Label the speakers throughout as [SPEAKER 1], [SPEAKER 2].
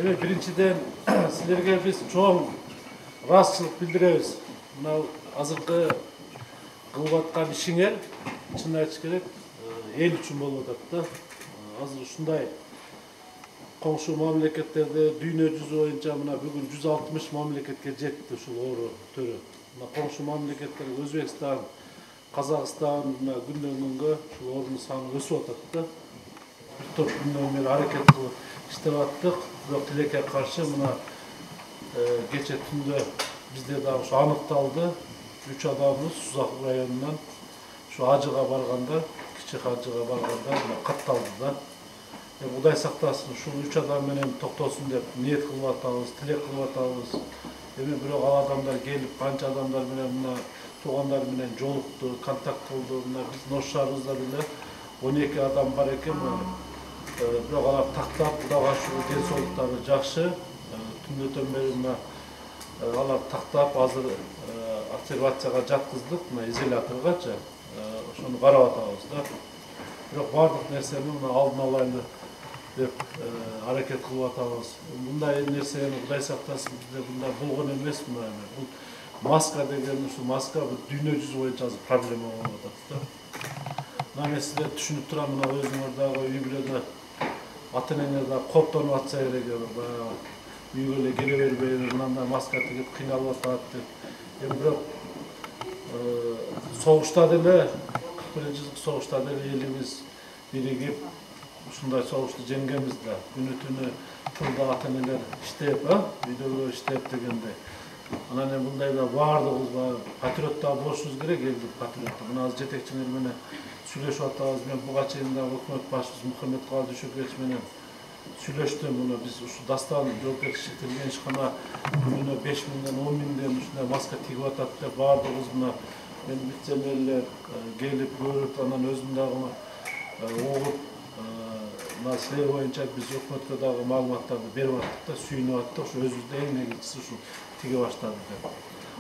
[SPEAKER 1] Evet, birinciden sizlerge biz çoğun rastçılık bildiremiz. Buna azırkı kılıp atkan işiңер, çın aytыш керек, el üçün bolуп атат da. Азыр ушундай коңшу мамлекеттерде дүйнө жүзү боюнча мына бүгүн 160 мамлекетке жетти ушул оору түрү. Мына коңшу мамлекеттер Өзбекстан, Казакстан мына күндөн күнгө ушул оорунун саны өсүп атат да. Bir топ күндөн бери аракет кылып иштеп аттык. Бирок тилекке каршы мына кече түндө бизде дагы ушу аныкталды. 3 адамыбыз Сузак районунан ушу Ажыга барганда, Кичи Ажыга барганда катталды да. Кудай сактасын, ушул 3 адам менен токтосун деп ниет кылып атабыз, тилек кылып атабыз. Эми бирок ал адамдар келип, канча адамдар менен мына туугандар менен жолукту, контакт кылды. Мына биздин ош шаарыбызда деле 12 адам бар экен. Бирок алар тактап, Кудайга шүгүр ден соолуктары жакшы. Түндөтөн бери мына алар тактап, азыр обсервацияга жаткыздык, мына изоляторгачы. Ошону карап атабыз да. Бирок бардык нерсени мына алдын алайлы деп аракет кылып атабыз. Мындай нерсени Кудай сактасын, бизде мындай болгон эмес. Бул маска деген, ушу маска дүйнө жүзү боюнча азыр проблема болуп атат да. Мына мен сиздер түшүнүп турам, мына өзүңөр дагы үй бүлөдө ата-энеңер дагы кооптонуп атса керек, баягы үйгө эле келе бербей, мындай маска тигип кыйналып атат деп. Эми бирок согушта деле, 41-жылдык согушта деле элибиз биригип ушундай согушту жеңгенбиз да. Күнү түнү тылда ата-энелер иштеп, үйдөгү иштеп дегенде. Анан эми мындайда баардыгыбыз патриоттор болушубуз керек, элдик патриоттор. Мына азыр жетекчилер менен сүйлөшүп атабыз. Мен буга чейин дагы өкмөт башчыбыз Мухаммедкалый Дүйшөкбекович менен сүйлөштүм. Мына биз ушу Дастан жоопкерчиликтеги ишкана күнүнө 5000ден 10.000ден ушундай маска тигип атат деп баардыгыбыз мына мен вице-мэрлер келип көрүп, анан өзүм дагы угуп, мына силер боюнча биз өкмөткө дагы маалыматтарды берип аттык да, сүйүнүп аттык. Ушу өзүбүздө эң негизгиси ушу тиге баштады деп.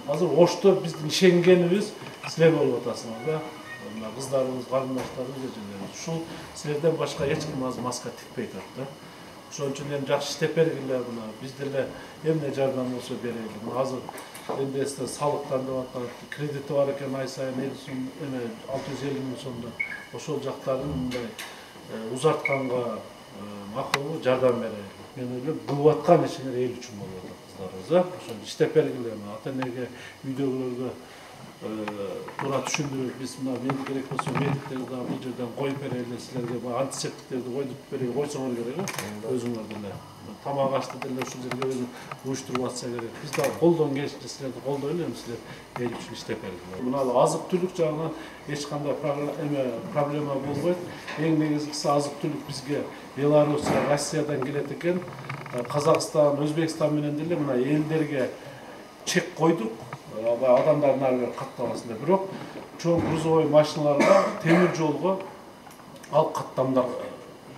[SPEAKER 1] Азыр Ошто биздин ишенгенибиз силер болуп атасыңар да. Мына кыздарыбыз, карындаштарыбыз эле. Ушул силерден башка эч ким азыр маска тикпей атат да. Ошон үчүн эми жакшы иштеп бергиле, мына биз деле эмне жардам болсо берели. Мына азыр МДСте салыктан деп атат, кредити бар экен, ай сайын 650 миң сомдон. Ошол жактарын мындай узартканга макулбу, жардам берели. Мен ойлойм, кылып аткан ишиңер эл үчүн болуп атат кыздарыбыз, ошон иштеп бергиле. Ата-энеге, үйдөгүлөргө туура түшүндүрүп, биз мына медик керек болсо медиктерди дагы бул жерден коюп берели, силерге антисептиктерди койдуруп берели, койсоңор керек, өзүңөр деле. Тамак ашты деле ушул жерге өзү уюштуруп атса керек. Биз дагы колдон келишинче силерди колдойлу, эми силер эл үчүн иштеп бергиле. Мына азык-түлүк жагынан эч кандай проблема болбойт. Эң негизгиси азык-түлүк бизге Белоруссия, Россиядан келет экен. Казакстан, Өзбекстан менен деле мына элдерге чек койдук. Адамдардын ар бир каттабасында. Бирок чоң грузовой машиналарга, темир жолго ал каттамдар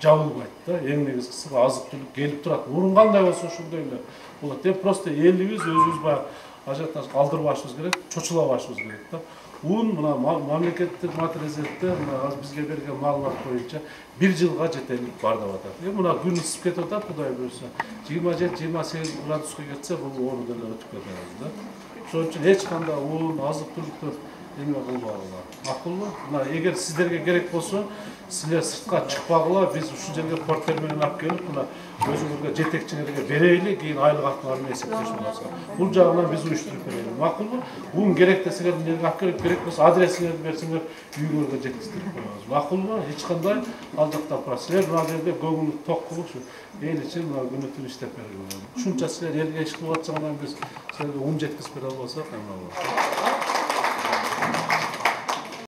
[SPEAKER 1] жабылбайт да. Эң негизгиси азык-түлүк келип турат. Мурун кандай болсо ошондой эле болот. Просто элибиз өзүбүз баягы ажиотаж калтырбашыбыз керек, чочулабашыбыз керек да. Un мына мамлекеттик матрезетте мына бизге берген маалымат боюнча 1 жылга жетерлик бар деп атат. Мына күн ысып кетип атат, Кудай буйрса. 27-28 градуска кетсе, бул оору деле өтүп кетет да. Ошон үчүн эч кандай un, азык-түлүктөр эме кылбагыла. Макулбу? Мына эгер сиздерге керек болсо, силер сыртка чыкпагыла, биз ушул жерге портфель менен алып келип, мына өзүңөргө жетекчиңерге берели, кийин айлык акыларын эсептешип аласыздар. Бул жагынан биз уюштуруп берели. Макулбу? Un керек десеңер жерге алып келип, керек болсо адресиңерди берсеңер, үйгөргө жеткиздирип коебуз. Макулбу? Эч кандай ал жакта силер мына жерде көңүлү ток кылып, ушу эл үчүн мына күнү түнү иштеп бергиле. Ушунча силер элге иш кылып атсаңар, биз силерге un жеткизип бере албасак, эме болот.